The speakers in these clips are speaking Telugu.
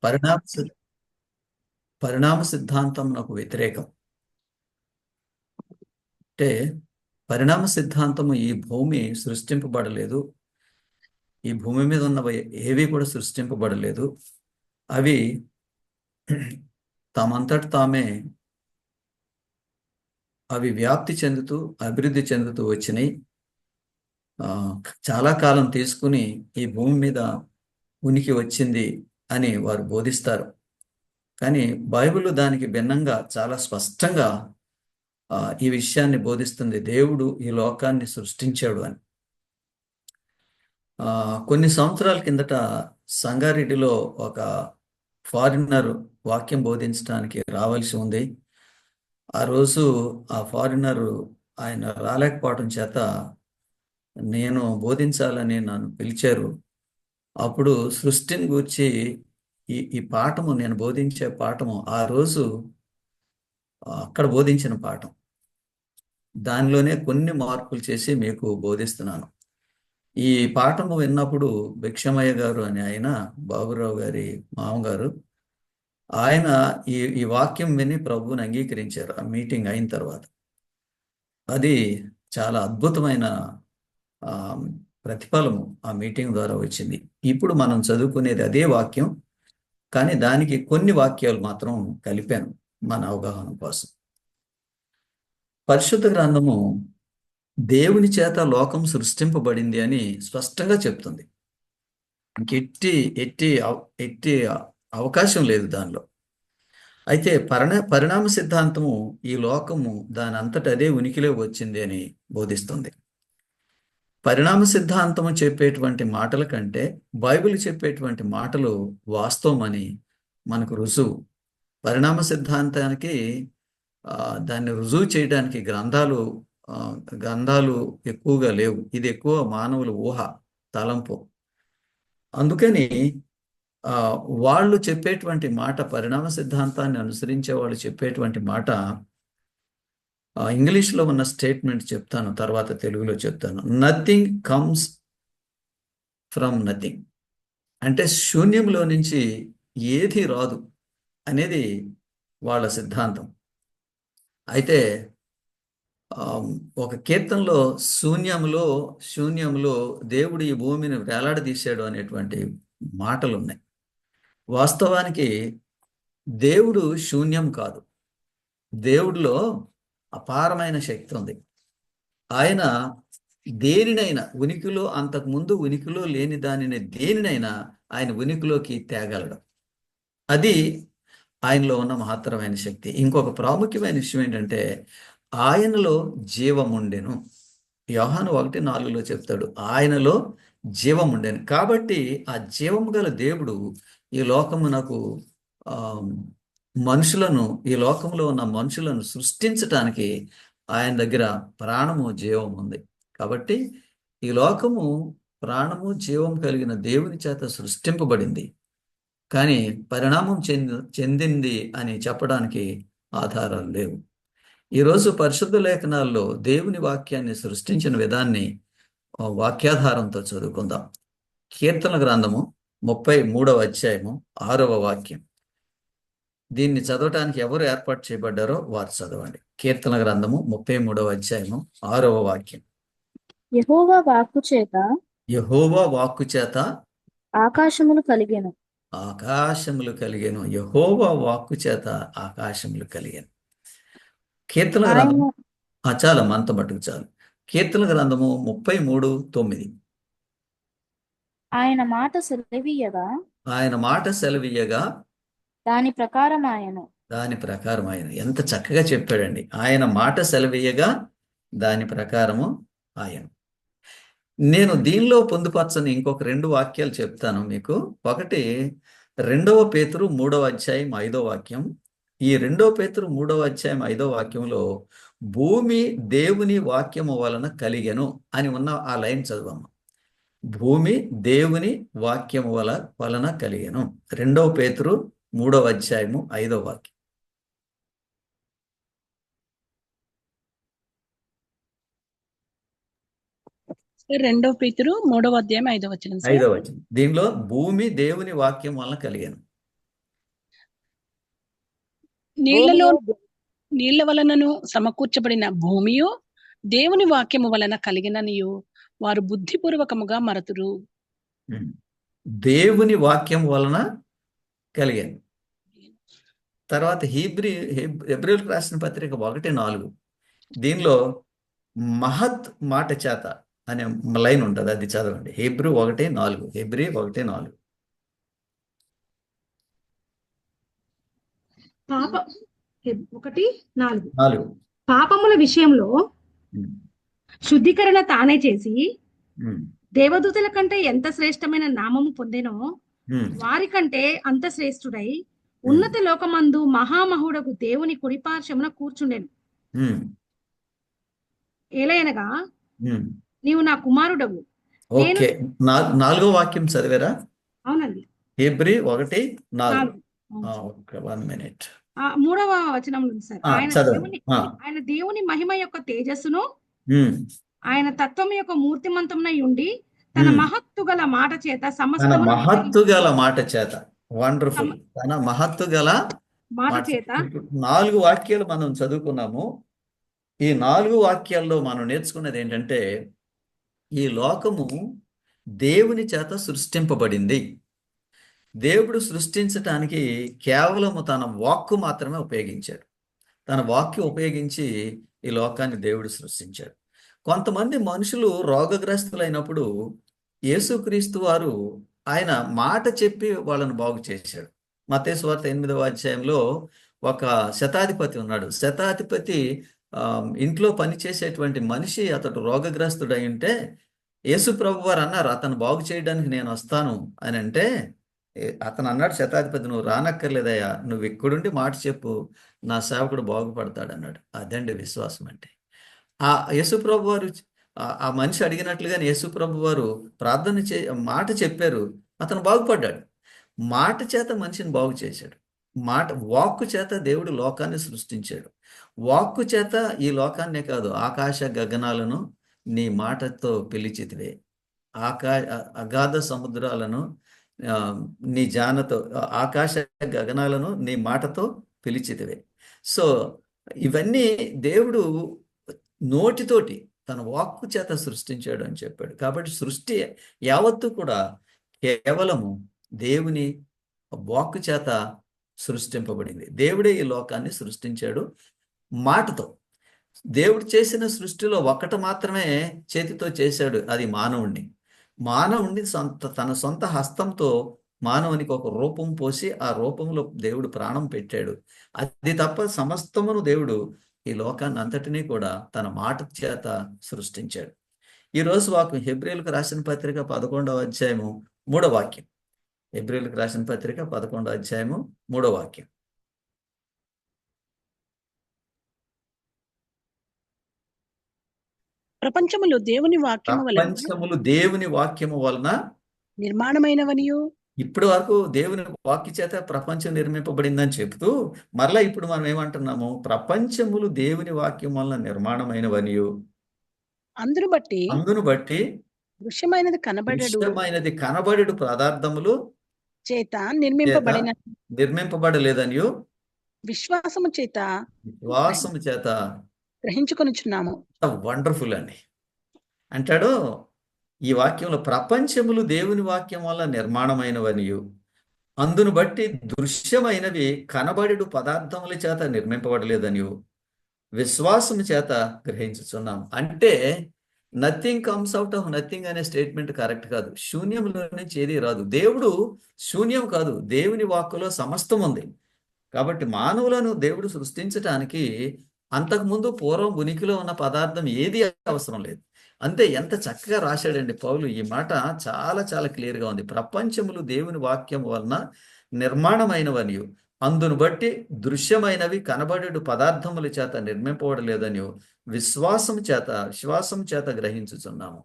పరిణామ సి- పరిణామ సిద్ధాంతం నాకు వ్యతిరేకం. అంటే పరిణామ సిద్ధాంతము ఈ భూమి సృష్టింపబడలేదు. ఈ భూమి మీద ఉన్నవి ఏవి కూడా సృష్టింపబడలేదు. అవి తమంతట తామే అవి వ్యాప్తి చెందుతూ అభివృద్ధి చెందుతూ వచ్చినాయి. ఆ, చాలా కాలం తీసుకుని ఈ భూమి మీద ఉనికి వచ్చింది అని వారు బోధిస్తారు. కానీ బైబిల్ దానికి భిన్నంగా చాలా స్పష్టంగా ఈ విషయాన్ని బోధిస్తుంది. దేవుడు ఈ లోకాన్ని సృష్టించాడు అని. కొన్ని సంవత్సరాల కిందట సంగారెడ్డిలో ఒక ఫారినర్ వాక్యం బోధించడానికి రావాల్సి ఉంది. ఆ రోజు ఆ ఫారినర్ ఆయన రాలేకపోవడం చేత నేను బోధించాలని నన్ను పిలిచారు. అప్పుడు సృష్టిని గూర్చి ఈ పాఠము, నేను బోధించే పాఠము ఆ రోజు అక్కడ బోధించిన పాఠం, దానిలోనే కొన్ని మార్పులు చేసి మీకు బోధిస్తున్నాను. ఈ పాఠము విన్నప్పుడు భిక్షమయ్య గారు అని ఆయన, బాబురావు గారి మామగారు, ఆయన ఈ వాక్యం విని ప్రభువుని అంగీకరించారు ఆ మీటింగ్ అయిన తర్వాత. అది చాలా అద్భుతమైన ఆ, ప్రతిఫలము ఆ మీటింగ్ ద్వారా వచ్చింది. ఇప్పుడు మనం చదువుకునేది అదే వాక్యం, కానీ దానికి కొన్ని వాక్యాలు మాత్రం కలిపాను మన అవగాహన కోసం. పరిశుద్ధ గ్రంథము దేవుని చేత లోకం సృష్టింపబడింది అని స్పష్టంగా చెప్తుంది. ఇంకెట్టి ఎట్టి ఎట్టి అవకాశం లేదు దానిలో. అయితే పరిణామ సిద్ధాంతము ఈ లోకము దాని అంతట అదే ఉనికిలో వచ్చింది అని బోధిస్తుంది. పరిణామ సిద్ధాంతము చెప్పేటువంటి మాటల కంటే బైబిల్ చెప్పేటువంటి మాటలు వాస్తవం అని మనకు రుజువు. పరిణామ సిద్ధాంతానికి దాన్ని రుజువు చేయడానికి గ్రంథాలు ఎక్కువగా లేవు. ఇది ఎక్కువ మానవుల ఊహ, తలంపు. అందుకని ఆ వాళ్ళు చెప్పేటువంటి మాట, పరిణామ సిద్ధాంతాన్ని అనుసరించే వాళ్ళు చెప్పేటువంటి మాట, ఇంగ్లీష్లో ఉన్న స్టేట్మెంట్ చెప్తాను, తర్వాత తెలుగులో చెప్తాను. నథింగ్ కమ్స్ ఫ్రమ్ నథింగ్, అంటే శూన్యంలో నుంచి ఏది రాదు అనేది వాళ్ళ సిద్ధాంతం. అయితే ఒక కీర్తనలో శూన్యంలో దేవుడు ఈ భూమిని వేలాడదీశాడు అనేటువంటి మాటలు ఉన్నాయి. వాస్తవానికి దేవుడు శూన్యం కాదు. దేవుడిలో అపారమైన శక్తి ఉంది. ఆయన దేనినైనా, అంతకుముందు ఉనికిలో లేని దానిని దేనినైనా ఆయన ఉనికిలోకి తేగలడు. అది ఆయనలో ఉన్న మహత్తరమైన శక్తి. ఇంకొక ప్రాముఖ్యమైన విషయం ఏంటంటే ఆయనలో జీవముండెను. యోహాను 1:4 చెప్తాడు, ఆయనలో జీవముండెను. కాబట్టి ఆ జీవము గల దేవుడు ఈ లోకమునకు ఆ ఈ లోకంలో ఉన్న మనుషులను సృష్టించటానికి ఆయన దగ్గర ప్రాణము, జీవం ఉంది. కాబట్టి ఈ లోకము ప్రాణము, జీవం కలిగిన దేవుని చేత సృష్టింపబడింది. కానీ పరిణామం చెందింది అని చెప్పడానికి ఆధారాలు లేవు. ఈరోజు పరిశుద్ధ లేఖనాల్లో దేవుని వాక్యాన్ని సృష్టించిన విధాన్ని వాక్యాధారంతో చదువుకుందాం. కీర్తన గ్రంథము 33వ అధ్యాయము 6వ వాక్యం. దీన్ని చదవటానికి ఎవరు ఏర్పాటు చేయబడ్డారో వారు చదవండి. కీర్తన గ్రంథము 33వ అధ్యాయము 6వ వాక్యం. యెహోవా వాక్కు చేత యెహోవా వాక్కు చేత ఆకాశములు కలిగెను. యెహోవా వాక్కు చేత ఆకాశములు కలిగెను. కీర్తన గ్రంథం ఆయన చాలా మంత మటుకు చాలు. కీర్తన గ్రంథము 33:9. ఆయన మాట సెలవీయగా ఆయన మాట సెలవీయగా దాని ప్రకారం ఆయను. దాని ప్రకారం ఆయన. ఎంత చక్కగా చెప్పాడండి. ఆయన మాట సెలవీయగా దాని ప్రకారము ఆయన. నేను దీనిలో పొందుపరచని ఇంకొక 2 వాక్యాలు చెప్తాను మీకు. ఒకటి 2వ పేతురు 3వ అధ్యాయం 5వ వాక్యం. ఈ 2వ పేతురు 3వ అధ్యాయం 5వ వాక్యంలో భూమి దేవుని వాక్యము వలన కలిగెను అని ఉన్న ఆ లైన్ చదవమ్మ. భూమి దేవుని వాక్యము వలన కలిగెను. 2వ పేతురు 3వ అధ్యాయము 5వ వాక్యం. 2 పేతురు 3వ అధ్యాయం 5వ వచనం సార్. 5వ వచనం. దీనిలో భూమి దేవుని వాక్యం వలన కలిగాను. నీళ్లలో భూమియు నీళ్ల వలనను సమకూర్చబడిన భూమియు దేవుని వాక్యము వలన కలిగిననియు వారు బుద్ధిపూర్వకముగా మరతురు. ఉమ్. దేవుని వాక్యం వలన కలిగాను. తర్వాత హెబ్రీయులకు రాసిన పత్రిక 1:4 దీనిలో మహత్ మాట చేత అనే లైన్ ఉంటుంది, అది చదవండి. హెబ్రీ 1:4. పాప 1:4 4. పాపముల విషయంలో ఉమ్. శుద్ధీకరణ తానే చేసి ఉమ్. దేవదూతల కంటే ఎంత శ్రేష్టమైన నామము పొందెనో ఉమ్. వారి కంటే అంత శ్రేష్ఠుడై ఉన్నత లోకమందు మహామహుడకు దేవుని కుడిపార్శ్వమున కూర్చుండెను. ఉమ్. ఏలయనగా ఉమ్. నీవు నా కుమారుడవు. నేను ఓకే, 4వ వాక్యం చదివారా? అవునండి హెబ్రీ 1:4. 4. Okay, 1 minute. 3వ వచనంలో ఉంది సార్. చదవండి. ఆయన దేవుని మహిమ యొక్క తేజస్సును ఉమ్. ఆయన తత్వం యొక్క మూర్తిమంతమునై ఉండి తన ఉమ్. మహత్తు గల మాట చేత తన సమస్తమును మహత్తు గల మాట చేత. వండర్ఫుల్. సమ- తన మహత్తు గల మాట మాట. చేత ఇప్పుడు 4 వాక్యాలు మనం చదువుకున్నాము. ఈ 4 వాక్యాల్లో మనం నేర్చుకున్నది ఏంటంటే, ఈ లోకము దేవుని చేత సృష్టింపబడింది. దేవుడు సృష్టించటానికి కేవలము తన వాక్కు మాత్రమే ఉపయోగించాడు. తన వాక్యం ఉపయోగించి ఈ లోకాన్ని దేవుడు సృష్టించాడు. కొంతమంది మనుషులు రోగగ్రస్తులైనప్పుడు యేసుక్రీస్తు వారు ఆయన మాట చెప్పి వాళ్ళను బాగు చేశాడు. మత్తయి సువార్త 8వ అధ్యాయంలో ఒక శతాధిపతి ఉన్నాడు. శతాధిపతి ఇంట్లో పనిచేసేటువంటి మనిషి, అతడు రోగగ్రస్తుడై ఉంటే యేసు ప్రభు వారు అన్నారు, అతను బాగు చేయడానికి నేను వస్తాను అని అంటే, అతను అన్నాడు శతాధిపతి, నువ్వు రానక్కర్లేదయ్యా, నువ్వు ఇక్కడుండి మాట చెప్పు, నా సేవకుడు బాగుపడతాడు అన్నాడు. అదండి విశ్వాసం అంటే. ఆ యేసుప్రభు వారు ఆ మనిషి అడిగినట్లుగానే యేసుప్రభు వారు ప్రార్థన మాట చెప్పారు, అతను బాగుపడ్డాడు. మాట చేత మనిషిని బాగు చేశాడు. వాక్కు చేత దేవుడు లోకాన్ని సృష్టించాడు. వాక్కు చేత ఈ లోకాన్నే కాదు, ఆకాశ గగనాలను నీ మాటతో పిలిచితివే, అగాధ సముద్రాలను నీ జానతో, ఆకాశ గగనాలను నీ మాటతో పిలిచితివే. సో ఇవన్నీ దేవుడు నోటితోటి తన వాక్కు చేత సృష్టించాడు అని చెప్పాడు. కాబట్టి సృష్టి యావత్తు కూడా కేవలము దేవుని వాక్కు చేత సృష్టింపబడింది. దేవుడే ఈ లోకాన్ని సృష్టించాడు మాటతో. దేవుడు చేసిన సృష్టిలో ఒకటి మాత్రమే చేతితో చేశాడు, అది మానవుణ్ణి. మానవుణ్ణి తన సొంత హస్తంతో మానవునికి ఒక రూపం పోసి ఆ రూపంలో దేవుడు ప్రాణం పెట్టాడు. అది తప్ప సమస్తమును దేవుడు ఈ లోకాన్ని అంతటినీ కూడా తన మాట చేత సృష్టించాడు. ఈరోజు వాక్యం హెబ్రీయులకు రాసిన పత్రిక 11వ అధ్యాయము 3వ వాక్యం. హెబ్రీయులకు రాసిన పత్రిక 11వ అధ్యాయము 3వ వాక్యం. ప్రపంచములు దేవుని వాక్యము వలన ప్రపంచములు దేవుని వాక్యము వలన నిర్మాణమైనవనియు. ఇప్పటి వరకు దేవుని వాక్య చేత ప్రపంచం నిర్మింపబడిందని చెబుతూ మరలా ఇప్పుడు మనం ఏమంటున్నాము, ప్రపంచములు దేవుని వాక్యం వలన నిర్మాణమైనవనియు, అందును బట్టి దృశ్యమైనది కనబడేడు పదార్థములు చేత నిర్మింపబడలేదనియు విశ్వాసము చేత గ్రహించుకొనుచున్నాము. వండర్ఫుల్ అండి అంటాడు ఈ వాక్యంలో. ప్రపంచములు దేవుని వాక్యం వల్ల నిర్మాణమైనవనియు, అందును బట్టి దృశ్యమైనవి కనబడేడు పదార్థముల చేత నిర్మింపబడలేదనియు విశ్వాసము చేత గ్రహించుచున్నాం. అంటే nothing comes out of nothing అనే స్టేట్మెంట్ కరెక్ట్ కాదు. శూన్యంలో నుంచి ఏది రాదు. దేవుడు శూన్యం కాదు, దేవుని వాక్కులో సమస్తం ఉంది. కాబట్టి మానవులను దేవుడు సృష్టించటానికి అంతకుముందు పూర్వం ఉనికిలో ఉన్న పదార్థం ఏది అవసరం లేదు. అంతే. ఎంత చక్కగా రాశాడండి పౌలు. ఈ మాట చాలా చాలా క్లియర్గా ఉంది. ప్రపంచములు దేవుని వాక్యం వలన నిర్మాణమైనవనియు, అందును బట్టి దృశ్యమైనవి కనబడేడు పదార్థముల చేత నిర్మింపబడలేదని విశ్వాసం చేత గ్రహించుచున్నాము.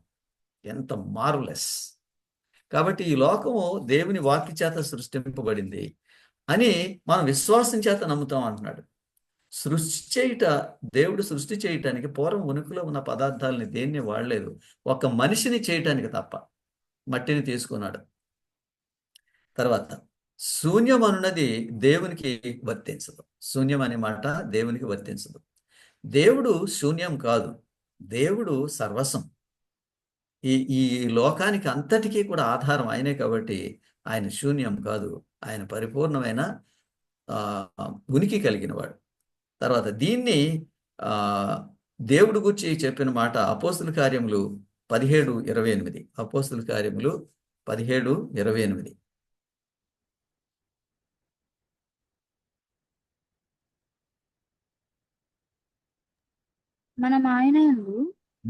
ఎంత మార్వలెస్. కాబట్టి ఈ లోకము దేవుని వాక్య చేత సృష్టింపబడింది అని మనం విశ్వాసం చేత నమ్ముతాం అంటున్నాడు. దేవుడు సృష్టి చేయటానికి పూర్వం ఉనికిలో ఉన్న పదార్థాలని దేన్ని వాడలేదు, ఒక మనిషిని చేయటానికి తప్ప. మట్టిని తీసుకున్నాడు. తర్వాత శూన్యం అనున్నది దేవునికి వర్తించదు. శూన్యం అనే మాట దేవునికి వర్తించదు. దేవుడు శూన్యం కాదు. దేవుడు సర్వస్వం. ఈ ఈ లోకానికి అంతటికీ కూడా ఆధారం ఆయనే కాబట్టి ఆయన శూన్యం కాదు. ఆయన పరిపూర్ణమైన ఉనికి కలిగిన వాడు. తర్వాత దీన్ని దేవుడు గురించి చెప్పిన మాట అపోస్తుల కార్యములు 17:28. అపోస్తుల కార్యములు 17:28.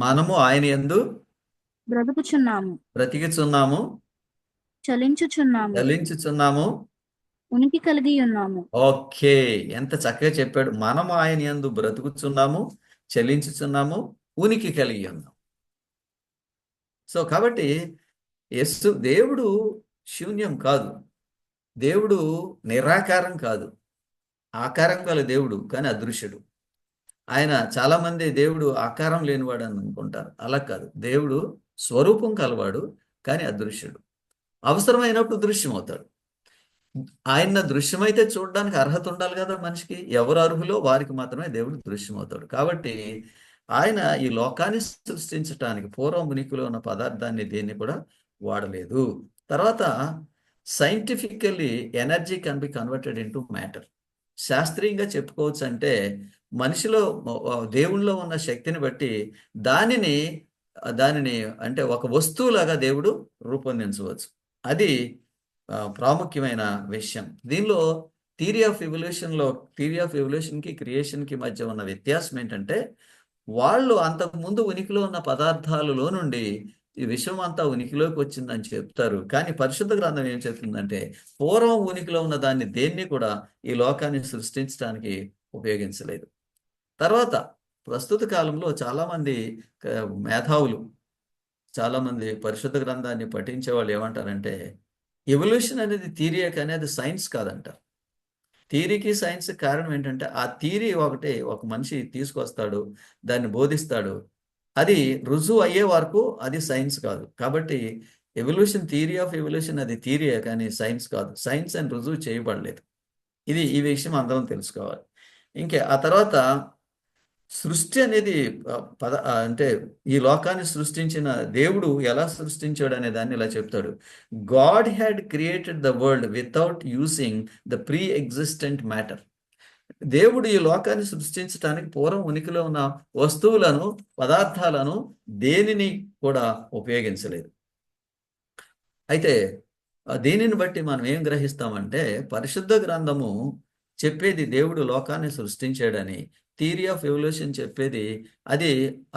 మనము ఆయన యందు బ్రతుకుచున్నాము, బ్రతికిచున్నాము, చలించుచున్నాము, ఉనికి కలిగి ఉన్నాము. ఓకే, ఎంత చక్కగా చెప్పాడు. మనము ఆయన యందు బ్రతుకుచున్నాము, చలించుచున్నాము, ఉనికి కలిగి ఉన్నాం. సో కాబట్టి దేవుడు శూన్యం కాదు. దేవుడు నిరాకారం కాదు. ఆకారం గల దేవుడు, కానీ అదృశ్యుడు. ఆయన చాలా మంది దేవుడు ఆకారం లేనివాడు అని అనుకుంటారు. అలా కాదు. దేవుడు స్వరూపం కలవాడు, కానీ అదృశ్యుడు. అవసరమైనప్పుడు దృశ్యం అవుతాడు. ఆయన దృశ్యమైతే చూడడానికి అర్హత ఉండాలి కదా మనిషికి. ఎవరు అర్హులో వారికి మాత్రమే దేవుడు దృశ్యమవుతాడు. కాబట్టి ఆయన ఈ లోకాన్ని సృష్టించడానికి పూర్వం ఉనికిలో ఉన్న పదార్థాన్ని దేన్ని కూడా వాడలేదు. తర్వాత scientifically energy can be converted into matter. శాస్త్రీయంగా చెప్పుకోవచ్చు అంటే మనిషిలో దేవుళ్ళలో ఉన్న శక్తిని బట్టి దానిని అంటే ఒక వస్తువులాగా దేవుడు రూపొందించవచ్చు. అది ప్రాముఖ్యమైన విషయం. దీనిలో థియరీ ఆఫ్ ఎవల్యూషన్కి క్రియేషన్కి మధ్య ఉన్న వ్యత్యాసం ఏంటంటే వాళ్ళు అంతకుముందు ఉనికిలో ఉన్న పదార్థాలలో నుండి ఈ విశ్వం అంతా ఉనికిలోకి వచ్చిందని చెప్తారు. కానీ పరిశుద్ధ గ్రంథం ఏం చెప్తుందంటే పూర్వం ఉనికిలో ఉన్న దాన్ని దేన్ని కూడా ఈ లోకాన్ని సృష్టించడానికి ఉపయోగించలేదు. తర్వాత ప్రస్తుత కాలంలో చాలామంది మేధావులు, చాలామంది పరిశుద్ధ గ్రంథాన్ని పఠించే వాళ్ళు ఏమంటారంటే ఎవల్యూషన్ అనేది థియరీ కానీ అది సైన్స్ కాదంటారు. థియరీకి సైన్స్ కారణం ఏంటంటే ఆ థియరీ ఒక మనిషి తీసుకొస్తాడు, దాన్ని బోధిస్తాడు, అది రుజువు అయ్యే వరకు అది సైన్స్ కాదు. కాబట్టి థియరీ ఆఫ్ ఎవల్యూషన్ అది థియరీయే కానీ సైన్స్ కాదు. సైన్స్ అని రుజువు చేయబడలేదు. ఈ విషయం అందరం తెలుసుకోవాలి. ఆ తర్వాత సృష్టి అనేది అంటే ఈ లోకాన్ని సృష్టించిన దేవుడు ఎలా సృష్టించాడు అనే దాన్ని ఇలా చెప్తాడు. God had created the world without using the pre existent matter. దేవుడు ఈ లోకాన్ని సృష్టించడానికి పూర్వం ఉనికిలో ఉన్న వస్తువులను, పదార్థాలను దేనిని కూడా ఉపయోగించలేదు. అయితే దీనిని బట్టి మనం ఏం గ్రహిస్తామంటే పరిశుద్ధ గ్రంథము చెప్పేది దేవుడు లోకాన్ని సృష్టించాడని, థియరీ ఆఫ్ ఎవల్యూషన్ చెప్పేది అది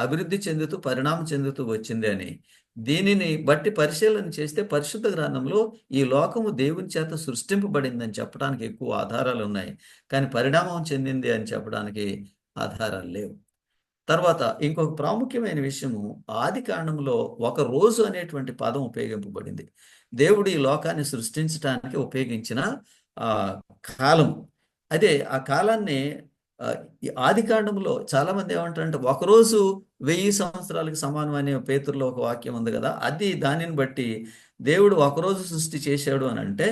అభివృద్ధి చెందుతూ పరిణామం చెందుతూ వచ్చింది అని. దీనిని బట్టి పరిశీలన చేస్తే పరిశుద్ధ గ్రంథంలో ఈ లోకము దేవుని చేత సృష్టింపబడిందని చెప్పడానికి ఎక్కువ ఆధారాలు ఉన్నాయి, కానీ పరిణామం చెందింది అని చెప్పడానికి ఆధారాలు లేవు. తర్వాత ఇంకొక ప్రాముఖ్యమైన విషయము, ఆది కాండంలో ఒక రోజు అనేటువంటి పదం ఉపయోగింపబడింది. దేవుడు ఈ లోకాన్ని సృష్టించడానికి ఉపయోగించిన కాలం. అదే ఆ కాలాన్ని ఆది కాండంలో చాలా మంది ఏమంటారంటే ఒకరోజు 1000 సంవత్సరాలకు సమానం అనే పేతురులో ఒక వాక్యం ఉంది కదా, దానిని బట్టి దేవుడు ఒకరోజు సృష్టి చేశాడు అని అంటే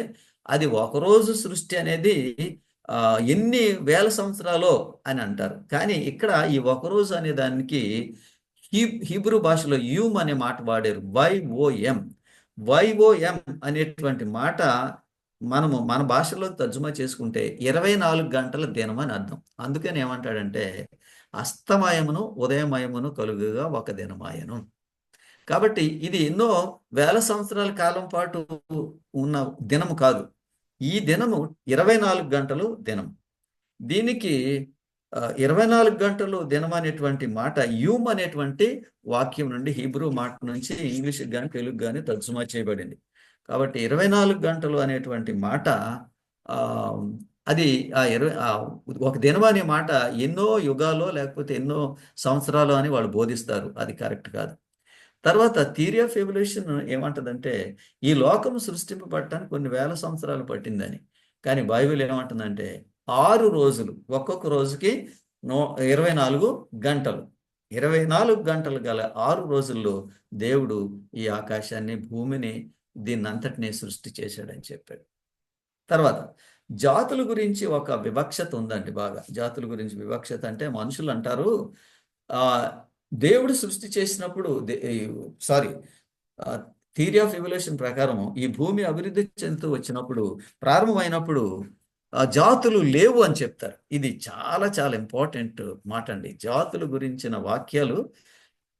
అది ఒకరోజు సృష్టి అనేది ఎన్ని వేల సంవత్సరాలో అని అంటారు. కానీ ఇక్కడ ఈ ఒకరోజు అనే దానికి హీబ్రూ భాషలో యూమ్ అనే మాట వాడారు. వైఓఎం అనేటువంటి మాట మనము మన భాషలో తర్జుమా చేసుకుంటే 24 గంటల దినం అని అర్థం. అందుకని ఏమంటాడంటే అస్తమయమును ఉదయమయమును కలుగుగా ఒక దినమాయను. కాబట్టి ఇది ఎన్నో వేల సంవత్సరాల కాలం పాటు ఉన్న దినము కాదు. ఈ దినము 24 గంటలు దినం. దీనికి 24 గంటలు దినం అనేటువంటి మాట యూమ్ అనేటువంటి వాక్యం నుండి, హీబ్రూ మాట నుంచి ఇంగ్లీష్కి కానీ తెలుగు కానీ తర్జుమా చేయబడింది. కాబట్టి 24 గంటలు అనేటువంటి మాట అది ఒక దినం అనే మాట ఎన్నో యుగాలో లేకపోతే ఎన్నో సంవత్సరాలు అని వాళ్ళు బోధిస్తారు. అది కరెక్ట్ కాదు. తర్వాత థియరీ ఆఫ్ ఎవల్యూషన్ ఏమంటుందంటే ఈ లోకము సృష్టింపబడటానికి కొన్ని వేల సంవత్సరాలు పట్టిందని. కానీ బైబిల్ ఏమంటుందంటే 6 రోజులు, ఒక్కొక్క రోజుకి 24 గంటలు, 24 గంటలు గల 6 రోజుల్లో దేవుడు ఈ ఆకాశాన్ని, భూమిని, దీన్నంతటినీ సృష్టి చేశాడని చెప్పాడు. తర్వాత జాతుల గురించి ఒక వివక్షత ఉందండి. బాగా జాతుల గురించి వివక్షత అంటే మనుషులు అంటారు ఆ దేవుడు సృష్టి చేసినప్పుడు సారీ థియరీ ఆఫ్ ఎవల్యూషన్ ప్రకారం ఈ భూమి అభివృద్ధి చెందుతూ వచ్చినప్పుడు ప్రారంభమైనప్పుడు జాతులు లేవు అని చెప్తారు. ఇది చాలా చాలా ఇంపార్టెంట్ మాట అండి. జాతుల గురించిన వాక్యాలు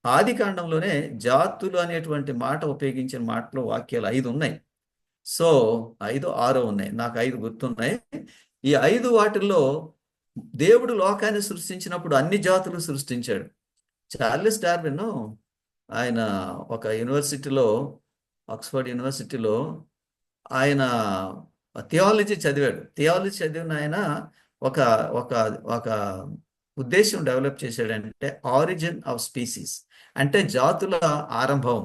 ఆది కాండంలోనే జాతులు అనేటువంటి మాట ఉపయోగించిన మాటలో వాక్యాలు 5 ఉన్నాయి. సో 5 6 ఉన్నాయి, నాకు 5 గుర్తున్నాయి. ఈ 5 వాటిల్లో దేవుడు లోకాన్ని సృష్టించినప్పుడు అన్ని జాతులు సృష్టించాడు. చార్లెస్ డార్విన్ ఆయన ఒక యూనివర్సిటీలో, ఆక్స్ఫర్డ్ యూనివర్సిటీలో ఆయన థియాలజీ చదివాడు. థియాలజీ చదివిన ఆయన ఒక ఒక ఒక ఉద్దేశం డెవలప్ చేశాడంటే ఆరిజిన్ ఆఫ్ స్పీసీస్, అంటే జాతుల ఆరంభం.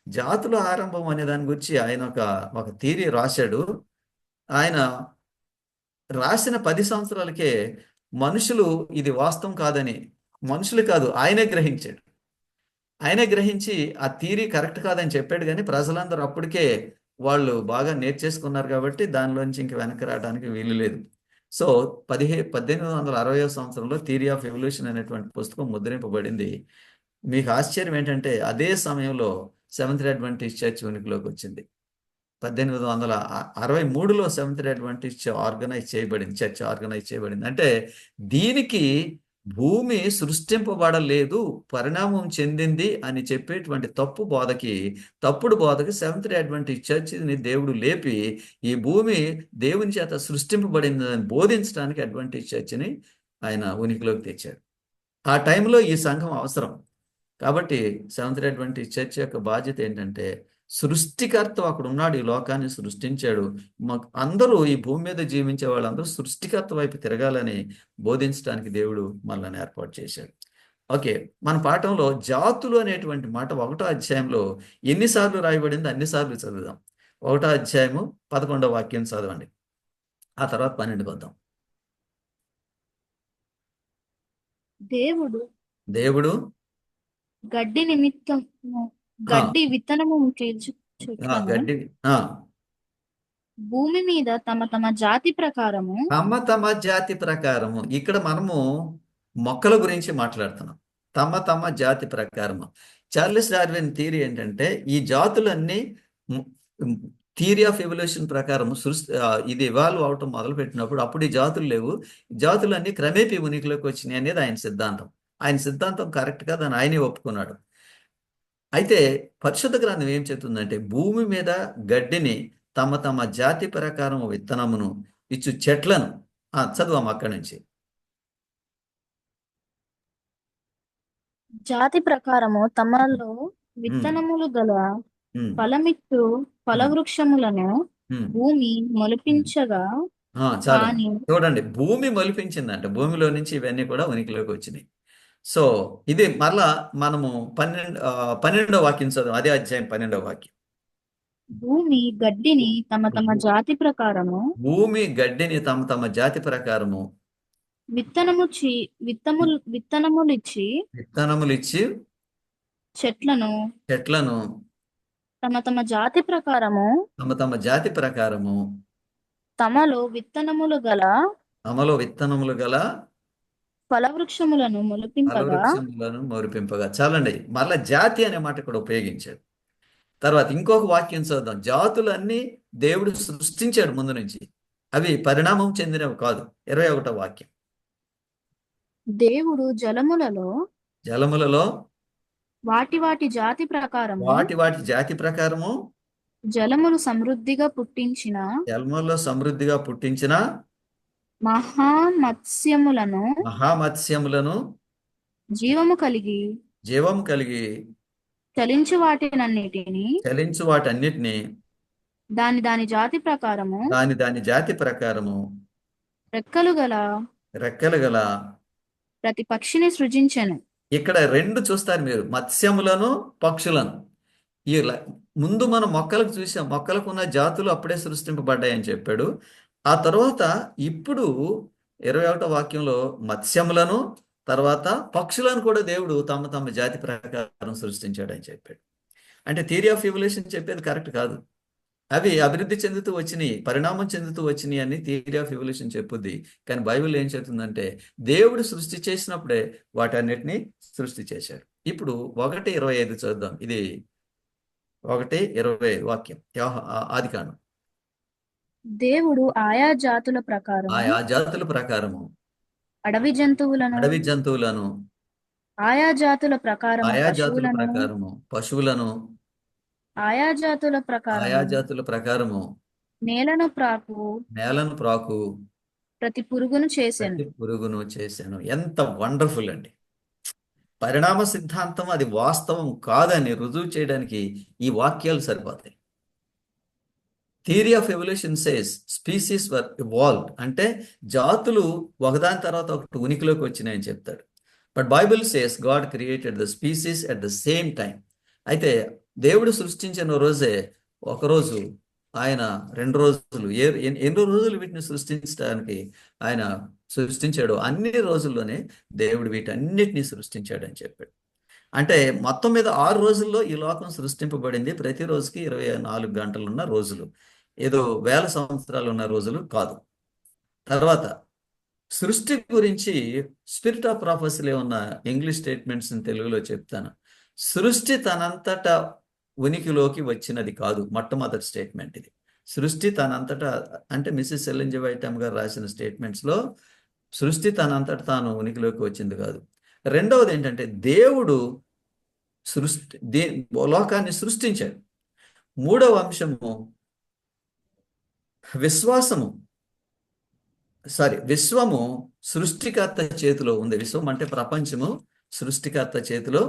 జాతుల ఆరంభం అనే దాని గురించి ఆయన ఒక థియరీ రాశాడు. ఆయన రాసిన 10 సంవత్సరాలకే మనుషులు ఇది వాస్తవం కాదని, మనుషులు కాదు ఆయనే గ్రహించాడు. ఆయనే గ్రహించి ఆ థియరీ కరెక్ట్ కాదని చెప్పాడు. కానీ ప్రజలందరూ అప్పటికే వాళ్ళు బాగా నేర్చేసుకున్నారు కాబట్టి దానిలోంచి ఇంక వెనక్కి రావడానికి వీలు లేదు. సో 1860వ సంవత్సరంలో థియరీ ఆఫ్ ఎవల్యూషన్ అనేటువంటి పుస్తకం ముద్రింపబడింది. మీకు ఆశ్చర్యం ఏంటంటే అదే సమయంలో సెవెంత్ డే అడ్వెంటిస్ట్ చర్చ్ ఉనికిలోకి వచ్చింది. 1863లో seventh day adventist church organize చేయబడింది. అంటే దీనికి భూమి సృష్టింపబడలేదు, పరిణామం చెందింది అని చెప్పేటువంటి తప్పుడు బోధకి సెవెంత్ డే అడ్వెంటిస్ట్ చర్చిని దేవుడు లేపి ఈ భూమి దేవుని చేత సృష్టింపబడిందని బోధించడానికి అడ్వెంటిస్ట్ చర్చిని ఆయన ఉనికిలోకి తెచ్చాడు. ఆ టైంలో ఈ సంఘం అవసరం. కాబట్టి సెవెంత్ డే అడ్వెంటిస్ట్ చర్చ్ యొక్క బాధ్యత ఏంటంటే సృష్టికర్త అక్కడ ఉన్నాడు, ఈ లోకాన్ని సృష్టించాడు. అందరూ ఈ భూమి మీద జీవించే వాళ్ళందరూ సృష్టికర్త వైపు తిరగాలని బోధించడానికి దేవుడు మనల్ని ఏర్పాటు చేశాడు. ఓకే, మన పాఠంలో జాతులు అనేటువంటి మాట 1వ అధ్యాయంలో ఎన్నిసార్లు రాయబడింది అన్నిసార్లు చదువుదాం. 1వ అధ్యాయము 11వ వాక్యం చదవండి, ఆ తర్వాత 12 వద్దాం. దేవుడు గడ్డి నిమిత్తము గడ్డి విత్తనము చెట్లను గడ్డి భూమి మీద తమ తమ జాతి ప్రకారము ఇక్కడ మనము మొక్కల గురించి మాట్లాడుతున్నాం. తమ జాతి ప్రకారము. చార్లెస్ డార్విన్ థియరీ ఏంటంటే ఈ జాతులన్నీ థియరీ ఆఫ్ ఎవల్యూషన్ ప్రకారం ఇది ఇవాల్వ్ అవటం మొదలు పెట్టినప్పుడు అప్పుడు ఈ జాతులు లేవు, జాతులన్నీ క్రమేపీ ఉనికిలోకి వచ్చినాయి అనేది ఆయన సిద్ధాంతం. ఆయన సిద్ధాంతం కరెక్ట్గా దాన్ని ఆయనే ఒప్పుకున్నాడు. అయితే పరిశుద్ధ గ్రంథం ఏం చెప్తుందంటే భూమి మీద గడ్డిని తమ జాతి ప్రకారం విత్తనమును ఇచ్చు చెట్లను చదువాము అక్కడి నుంచి. జాతి ప్రకారము తమలో విత్తనములు గల ఫలమిచ్చు ఫలవృక్షములను భూమి మొలిపించగా చాలు చూడండి, భూమి మొలిపించిందంట. భూమిలో నుంచి ఇవన్నీ కూడా ఉనికిలోకి వచ్చినాయి. సో ఇది మరలా మనము 12వ వాక్యం చదువు, అదే అధ్యాయం 12వ వాక్యం. భూమి గడ్డిని తమ జాతి ప్రకారము విత్తనములిచ్చి చెట్లను తమ జాతి ప్రకారము తమలో విత్తనములు గల ఫలవృక్షములను మొలిపింపగా. చాలండి, మరలా జాతి అనే మాట ఇక్కడ ఉపయోగించాడు. తర్వాత ఇంకొక వాక్యం చదువుదాం. జాతులన్నీ దేవుడు సృష్టించాడు ముందు నుంచి, అవి పరిణామం చెందినవి కాదు. 21వ వాక్యం. దేవుడు జలములలో వాటి జాతి ప్రకారము జలములు సమృద్ధిగా పుట్టించిన మహామత్స్యములను జీవము కలిగి చలించు వాటన్నిటిని దాని జాతి ప్రకారము రెక్కలు గల ప్రతి పక్షిని సృజించెను. ఇక్కడ 2 చూస్తారు మీరు, మత్స్యములను పక్షులను. ఈ ముందు మనం మొక్కలకు చూసాం, మొక్కలకు ఉన్న జాతులు అప్పుడే సృష్టింపబడ్డాయని చెప్పాడు. ఆ తర్వాత ఇప్పుడు 21వ వాక్యంలో మత్స్యములను తర్వాత పక్షులను కూడా దేవుడు తమ జాతి ప్రకారం సృష్టించాడని చెప్పాడు. అంటే థియరీ ఆఫ్ ఎవల్యూషన్ చెప్పేది కరెక్ట్ కాదు. అవి అభివృద్ధి చెందుతూ వచ్చినాయి, పరిణామం చెందుతూ వచ్చినాయి అని థియరీ ఆఫ్ ఎవల్యూషన్ చెప్పుద్ది. కానీ బైబిల్ ఏం చెప్తుందంటే దేవుడు సృష్టి చేసినప్పుడే వాటన్నిటిని సృష్టి చేశాడు. ఇప్పుడు 1:25 చూద్దాం. ఇది 1:25 వాక్యం, ఆదికాండం. దేవుడు ఆయా జాతుల ప్రకారము ఆయా జాతుల ప్రకారము అడవి జంతువులను, అడవి జంతువులను, ఆయా జాతుల ప్రకారము ఆయా జాతుల పశువులను, ప్రకారము పశువులను, ఆయా జాతుల ఆయా ప్రకారము జాతుల ప్రకారము నేలను ప్రాకు నేలను ప్రాకు ప్రతి పురుగును చేసెను. ప్రతి పురుగును చేశాను. ఎంత వండర్ఫుల్ అండి! పరిణామ సిద్ధాంతం అది వాస్తవం కాదని రుజువు చేయడానికి ఈ వాక్యాలు సరిపోతాయి. Theory of evolution says species were evolved, అంటే జాతులు ఒకదాని తర్వాత ఒకటి ఉనికిలోకి వచ్చినాయని చెప్తాడు. But Bible says God created the species at the same time. అయితే దేవుడు సృష్టించిన రోజే ఒకరోజు, ఆయన 2 రోజులు, ఎన్ని రోజులు వీటిని సృష్టించడానికి ఆయన సృష్టించాడు, అన్ని రోజుల్లోనే దేవుడు వీటన్నిటిని సృష్టించాడని చెప్పాడు. అంటే మొత్తం మీద 6 రోజుల్లో ఈ లోకం సృష్టింపబడింది. ప్రతి రోజుకి 24 గంటలు ఉన్న రోజులు, ఏదో వేల సంవత్సరాలు ఉన్న రోజులు కాదు. తర్వాత సృష్టి గురించి స్పిరిట్ ఆఫ్ ప్రాఫెసీలో ఉన్న ఇంగ్లీష్ స్టేట్మెంట్స్ తెలుగులో చెప్తాను. సృష్టి తనంతటా ఉనికిలోకి వచ్చినది కాదు. మొట్టమొదటి స్టేట్మెంట్ ఇది. సృష్టి తనంతటా, అంటే మిస్సెస్ ఎలెన్ జి వైట్ గారు రాసిన స్టేట్మెంట్స్లో సృష్టి తనంతటా తాను ఉనికిలోకి వచ్చింది కాదు. రెండవది ఏంటంటే దేవుడు లోకాన్ని సృష్టించాడు. మూడవ అంశము విశ్వము సృష్టికర్త చేతిలో ఉంది. విశ్వం అంటే ప్రపంచము సృష్టికర్త చేతిలో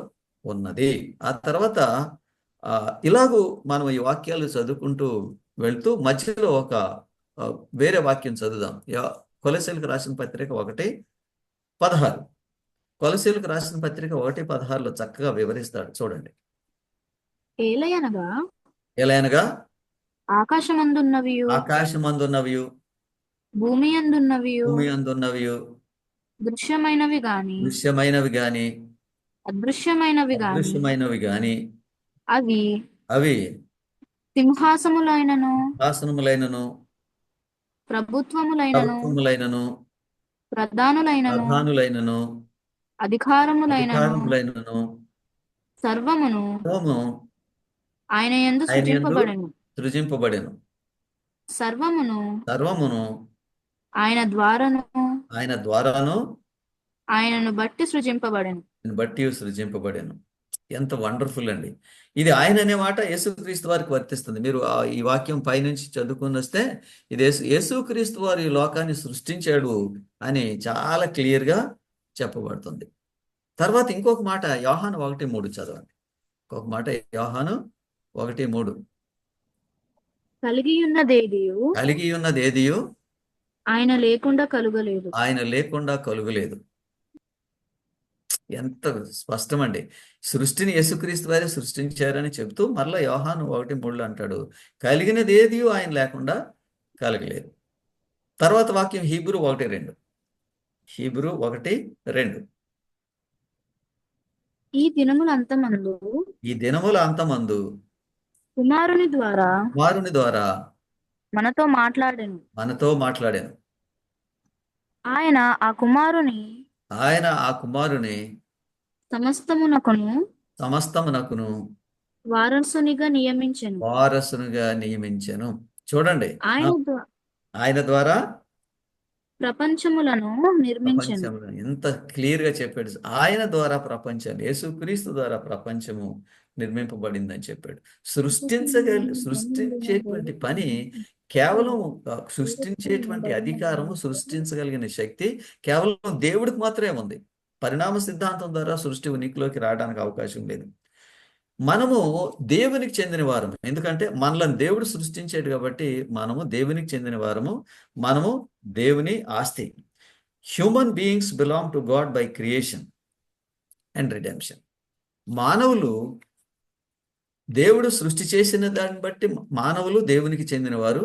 ఉన్నది. ఆ తర్వాత ఇలాగూ మనం ఈ వాక్యాలు చదువుకుంటూ వెళ్తూ మధ్యలో ఒక వేరే వాక్యం చదువుదాం. కొలొస్సీయులకు రాసిన పత్రిక 1:16. కొలొస్సీయులకు రాసిన పత్రిక 1:16లో చక్కగా వివరిస్తాడు. చూడండి. ఎలయనగా ఆకాశమందున్నవియు భూమి అందున్నవియు దృశ్యమైనవి గాని అదృశ్యమైనవి గాని అవి సింహాసనములైనను ప్రభుత్వములైనను ప్రధానులైనను అధికారములైనను సర్వమును ఆయన యందు సృజింపబడెను. సర్వమును ఆయన ద్వారాను ఆయనను బట్టి సృజింపబడెను. ఎంత వండర్ఫుల్ అండి! ఇది ఆయన అనే మాట యేసుక్రీస్తు వారికి వర్తిస్తుంది. మీరు ఈ వాక్యం పైనుంచి చదువుకుని వస్తే ఇది యేసుక్రీస్తు వారు ఈ లోకాన్ని సృష్టించాడు అని చాలా క్లియర్గా చెప్పబడుతుంది. తర్వాత ఇంకొక మాట యోహాను 1:3 చదవండి. ఇంకొక మాట యోహాను 1:3. కలిగి ఉన్నదేదియు ఆయన లేకుండా కలుగలేదు. ఎంత స్పష్టమండి! సృష్టిని యేసుక్రీస్తు వారే సృష్టించారని చెప్తూ మరలా యోహాను 1:3 అంటాడు, కలిగినది ఏది ఆయన లేకుండా కలగలేదు. తర్వాత వాక్యం హీబ్రూ 1:2. ఈ దినముల అంతమందు కుమారుని ద్వారా మనతో మాట్లాడాను. ఆయన ఆ కుమారుని సమస్తమునకును వారసునిగా నియమించెను. చూడండి, ఆయన ద్వారా ప్రపంచములను నిర్మించెను. ఎంత క్లియర్ గా చెప్పాడు. ఆయన ద్వారా ప్రపంచాన్ని, యేసుక్రీస్తు ద్వారా ప్రపంచము నిర్మింపబడిందని చెప్పాడు. సృష్టించేటువంటి పని కేవలం, సృష్టించేటువంటి అధికారము, సృష్టించగలిగిన శక్తి కేవలం దేవుడికి మాత్రమే ఉంది. పరిణామ సిద్ధాంతం ద్వారా సృష్టి ఉనికిలోకి రావడానికి అవకాశం లేదు. మనము దేవునికి చెందిన వారము, ఎందుకంటే మనల్ని దేవుడు సృష్టించాడు కాబట్టి మనము దేవునికి చెందిన వారము, మనము దేవుని ఆస్తి. Human beings belong to God by creation and redemption. మానవులు దేవుడు సృష్టి చేసిన దాన్ని బట్టి మానవులు దేవునికి చెందినవారు.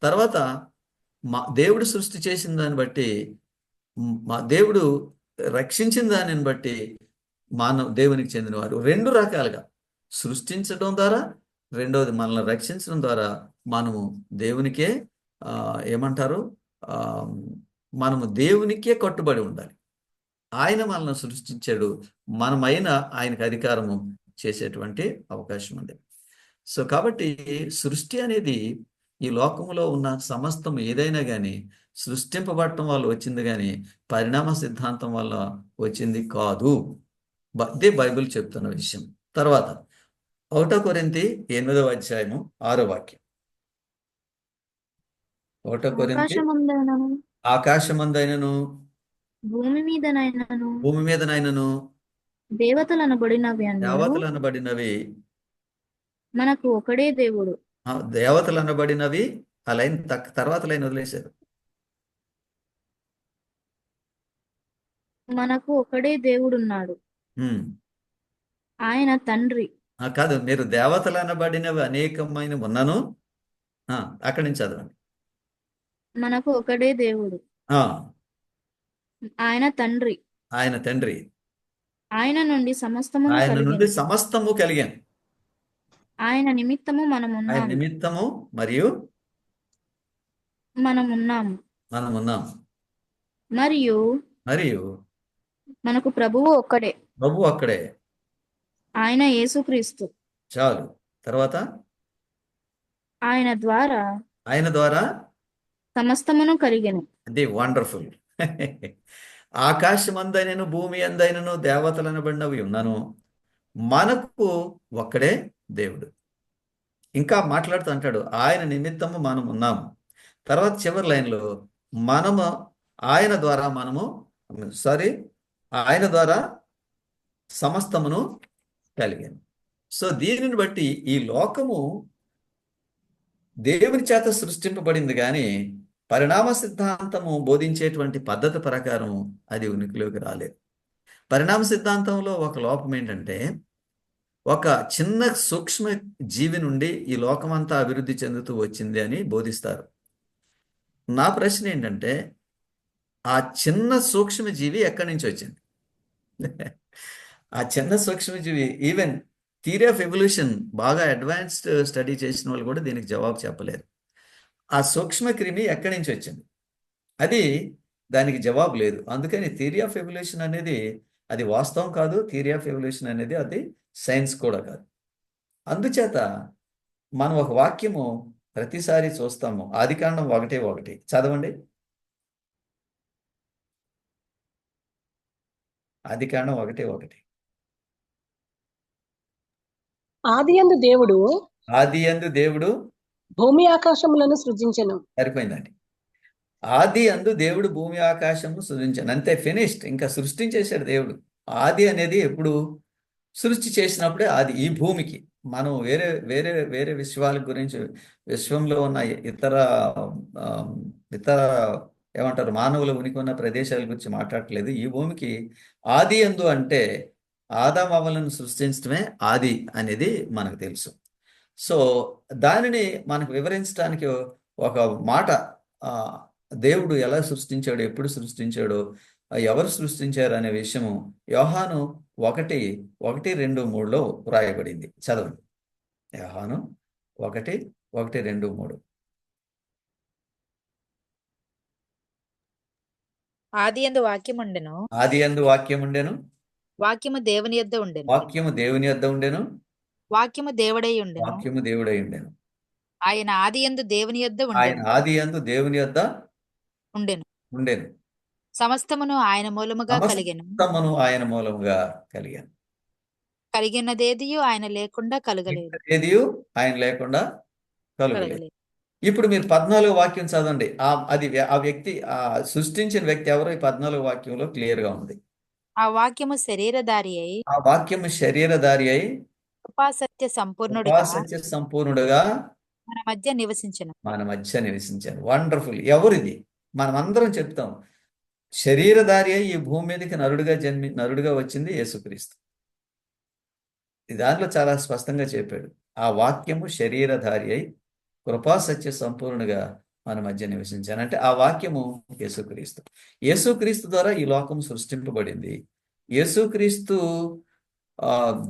తర్వాత దేవుడు సృష్టి చేసిన దాన్ని బట్టి, దేవుడు రక్షించిన దానిని బట్టి దేవునికి చెందినవారు. 2 రకాలుగా, సృష్టించడం ద్వారా రెండవది మనల్ని రక్షించడం ద్వారా మనము దేవునికే ఏమంటారు ఆ, మనము దేవునికే కట్టుబడి ఉండాలి. ఆయన మనల్ని సృష్టించాడు, మనమైన ఆయనకు అధికారము చేసేటువంటి అవకాశం ఉంది. సో కాబట్టి సృష్టి అనేది ఈ లోకంలో ఉన్న సమస్తం ఏదైనా కానీ సృష్టింపబడటం వల్ల వచ్చింది కానీ పరిణామ సిద్ధాంతం వల్ల వచ్చింది కాదు. ఇదే బైబిల్ చెప్తున్న విషయం. తర్వాత 1 కొరింథీ 8వ అధ్యాయము 6వ వాక్యం. 1 కొరింథీ ఆకాశమందైనను ఆకాశమందైనను భూమి మీదనైనను భూమి మీదనైనను దేవతలనబడినవి అన్నను దేవతలు అనబడినవి మనకు ఒకడే దేవుడు, దేవతలు అనబడినవి ఆ లైన్ తర్వాత లైన్ వదిలేశారు. మనకు ఒకడే దేవుడున్నాడు, ఉమ్. ఆయన తండ్రి. కాదు, మీరు దేవతలు అనబడినవి అనేకమైన ఉన్నాను. అక్కడి నుంచి చదవండి. మనకు ఒకడే దేవుడు, ఆ, ఆయన తండ్రి. ఆయన తండ్రి, ఆయన నుండి సమస్తము ఆయన నుండి కలిగెను. సమస్తము కలిగాను. ఆయన నిమిత్తము ఆయన మనమున్నాము నిమిత్తము మరియు మనమున్నాము మనమున్నాం. మరియు మరియు మనకు ప్రభువు ఒక్కడే, ప్రభు అక్కడే. ఆయన యేసుక్రీస్తు. చాలు. తర్వాత ఆయన ద్వారా ఆయన ద్వారా సమస్తమును కలిగెను. అది వండర్ఫుల్. ఆకాశమందైనను భూమి అందైనను దేవతలు అనబడినవి ఉన్నాను, మనకు ఒక్కడే దేవుడు. ఇంకా మాట్లాడుతూ అంటాడు ఆయన నిమిత్తము మనం ఉన్నాము. తర్వాత చివరి లైన్లో మనము ఆయన ద్వారా ఆయన ద్వారా సమస్తమును కలిగాను. సో దీనిని బట్టి ఈ లోకము దేవుని చేత సృష్టింపబడింది కానీ పరిణామ సిద్ధాంతము బోధించేటువంటి పద్ధతి ప్రకారం అది ఉనికిలోకి రాలేదు. పరిణామ సిద్ధాంతంలో ఒక లోపం ఏంటంటే ఒక చిన్న సూక్ష్మ జీవి నుండి ఈ లోకమంతా అభివృద్ధి చెందుతూ వచ్చింది అని బోధిస్తారు. నా ప్రశ్న ఏంటంటే ఆ చిన్న సూక్ష్మజీవి ఎక్కడి నుంచి వచ్చింది? ఆ చిన్న సూక్ష్మజీవి ఈవెన్ థియరీ ఆఫ్ ఎవల్యూషన్ బాగా అడ్వాన్స్డ్ స్టడీ చేసిన వాళ్ళు కూడా దీనికి జవాబు చెప్పలేరు. ఆ సూక్ష్మ క్రిమి ఎక్కడి నుంచి వచ్చింది? అది దానికి జవాబు లేదు. అందుకని థియరీ ఆఫ్ ఎవల్యూషన్ అనేది అది వాస్తవం కాదు. థియరీ ఆఫ్ ఎవల్యూషన్ అనేది అది సైన్స్ కూడా కాదు. అందుచేత మనం ఒక వాక్యము ప్రతిసారి చూస్తాము. ఆదికాండం 1:1 చదవండి. ఆదికాండం 1:1. ఆదియందు దేవుడు ఆదియందు దేవుడు భూమి ఆకాశములను సృజించెను. సరిపోయిందండి. ఆది అందు దేవుడు భూమి ఆకాశము సృజించాను, అంతే, ఫినిష్డ్. ఇంకా సృష్టించేశాడు దేవుడు. ఆది అనేది ఎప్పుడు సృష్టి చేసినప్పుడే ఆది. ఈ భూమికి మనం వేరే వేరే వేరే విశ్వాల గురించి, విశ్వంలో ఉన్న ఇతర ఇతర ఏమంటారు మానవుల ఉనికి ఉన్న ప్రదేశాల గురించి మాట్లాడట్లేదు. ఈ భూమికి ఆది యందు అంటే ఆదాము అవ్వలను సృష్టించడమే ఆది అనేది మనకు తెలుసు. సో దానిని మనకు వివరించడానికి ఒక మాట, దేవుడు ఎలా సృష్టించాడు, ఎప్పుడు సృష్టించాడో, ఎవరు సృష్టించారు అనే విషయము యోహాను 1:1-2-3 వ్రాయబడింది. చదవండి. యోహాను 1:1-2-3. ఆదియందు వాక్యం ఉండెను, ఆది యందు వాక్యం ఉండెను, వాక్యము దేవుని యొద్ద ఉండెను, వాక్యము దేవుని యొద్ద ఉండెను, వాక్యము దేవుడై ఉండెను, వాక్యము దేవుడై ఉండెను. ఆయన ఆదియందు దేవుని యొద్ద ఆయన ఉండెను ఆది యందు దేవుని యొద్ద ఉండెను, ఉండెను, సమస్తమును ఆయన మూలముగా కలిగెను, సమస్తమును ఆయన మూలముగా కలిగాను. కలిగినదేదియు ఆయన లేకుండా కలగలేదు. ఏదియు ఆయన లేకుండా కలుగలేదు. కలగలేదు. ఇప్పుడు మీరు 14వ వాక్యం చదవండి. ఆ వ్యక్తి, ఆ సృష్టించిన వ్యక్తి ఎవరో ఈ 14వ వాక్యంలో క్లియర్ గా ఉంది. ఆ వాక్యము శరీరధారి అయి ఆ వాక్యము శరీరధారి అయి కృపాసత్య సంపూర్ణుడిగా సత్య సంపూర్ణుడుగా మన మధ్య నివసించెను. మన మధ్య నివసించాను. వండర్ఫుల్. ఎవరిది? మనం అందరం చెప్తాం. శరీరధారి అయి ఈ భూమి మీదకి నరుడుగా వచ్చింది యేసుక్రీస్తు. దాంట్లో చాలా స్పష్టంగా చెప్పాడు. ఆ వాక్యము శరీరధారి అయి కృపాసత్య సంపూర్ణుగా మన మధ్య నివసించాను. అంటే ఆ వాక్యము యేసుక్రీస్తు. యేసుక్రీస్తు ద్వారా ఈ లోకం సృష్టింపబడింది. యేసుక్రీస్తు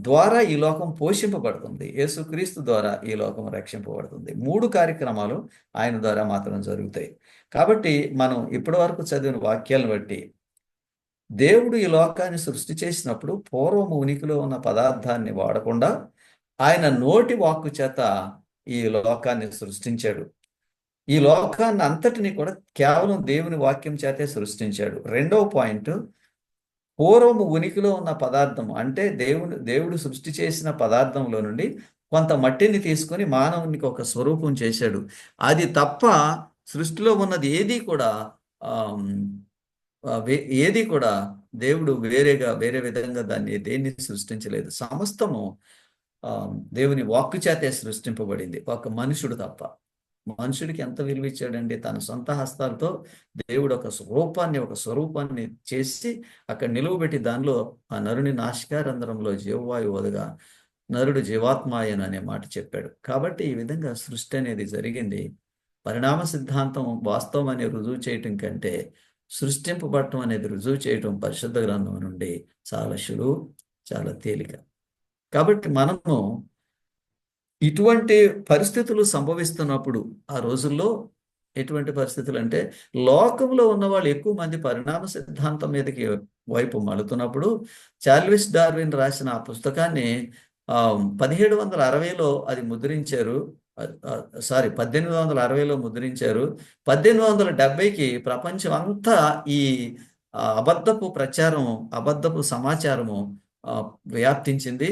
ద్వారా ఈ లోకం పోషింపబడుతుంది. యేసుక్రీస్తు ద్వారా ఈ లోకం రక్షింపబడుతుంది. 3 కార్యక్రమాలు ఆయన ద్వారా మాత్రం జరుగుతాయి. కాబట్టి మనం ఇప్పటి వరకు చదివిన వాక్యాలను బట్టి దేవుడు ఈ లోకాన్ని సృష్టి చేసినప్పుడు పూర్వము ఉనికిలో ఉన్న పదార్థాన్ని వాడకుండా ఆయన నోటి వాక్కు చేత ఈ లోకాన్ని సృష్టించాడు. ఈ లోకాన్ని అంతటిని కూడా కేవలం దేవుని వాక్యం చేతే సృష్టించాడు. రెండవ పాయింట్, పూర్వము ఉనికిలో ఉన్న పదార్థం అంటే దేవుడు సృష్టి చేసిన పదార్థంలో నుండి కొంత మట్టిని తీసుకొని మానవునికి ఒక స్వరూపం చేశాడు. అది తప్ప సృష్టిలో ఉన్నది ఏది కూడా దేవుడు వేరే విధంగా దేన్ని సృష్టించలేదు. సమస్తము దేవుని వాక్కు చేతే సృష్టింపబడింది, ఒక మనుషుడు తప్ప. మనుషుడికి ఎంత విలువ ఇచ్చాడండి? తన సొంత హస్తాలతో దేవుడు ఒక స్వరూపాన్ని చేసి అక్కడ నిలువబెట్టి దానిలో ఆ నరుని నాసికారంధ్రంలో జీవవాయువు వదగా నరుడు జీవాత్మాయను అనే మాట చెప్పాడు. కాబట్టి ఈ విధంగా సృష్టి అనేది జరిగింది. పరిణామ సిద్ధాంతం వాస్తవం అని రుజువు చేయటం కంటే సృష్టింపబడటం అనేది రుజువు చేయటం పరిశుద్ధ గ్రంథం నుండి చాలా సులువు, చాలా తేలిక. కాబట్టి మనము ఇటువంటి పరిస్థితులు సంభవిస్తున్నప్పుడు, ఆ రోజుల్లో ఎటువంటి పరిస్థితులు అంటే లోకంలో ఉన్న వాళ్ళు ఎక్కువ మంది పరిణామ సిద్ధాంతం మీదకి వైపు మలుతున్నప్పుడు చార్లెస్ డార్విన్ రాసిన ఆ పుస్తకాన్ని 1760లో అది ముద్రించారు. 1860లో ముద్రించారు. 1870కి ప్రపంచం అంతా ఈ అబద్ధపు ప్రచారం, అబద్ధపు సమాచారము వ్యాప్తించింది.